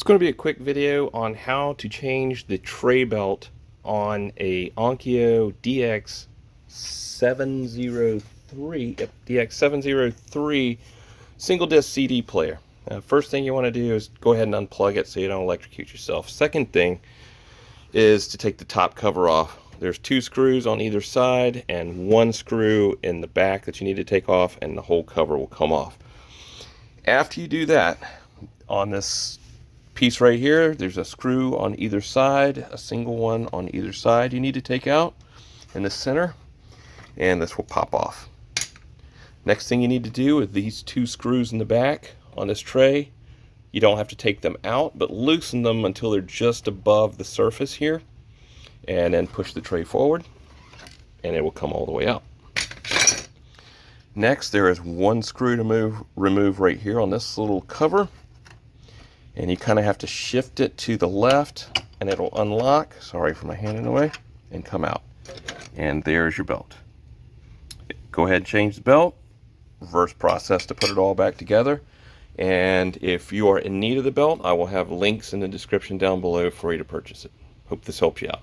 It's going to be a quick video on how to change the tray belt on a Onkyo DX 703, DX 703 single disc CD player. First thing you want to do is go ahead and unplug it so you don't electrocute yourself. Second thing is to take the top cover off. There's two screws on either side and one screw in the back that you need to take off, and the whole cover will come off. After you do that, on this piece right here, there's a screw on either side, a single one on either side you need to take out in the center, and this will pop off. Next thing you need to do with these two screws in the back on this tray, you don't have to take them out, but loosen them until they're just above the surface here, and then push the tray forward and it will come all the way out. Next, there is one screw to remove right here on this little cover, and you kind of have to shift it to the left and it'll unlock, sorry for my hand in the way, and come out. And there's your belt. Go ahead and change the belt, reverse process to put it all back together. And if you are in need of the belt, I will have links in the description down below for you to purchase it. Hope this helps you out.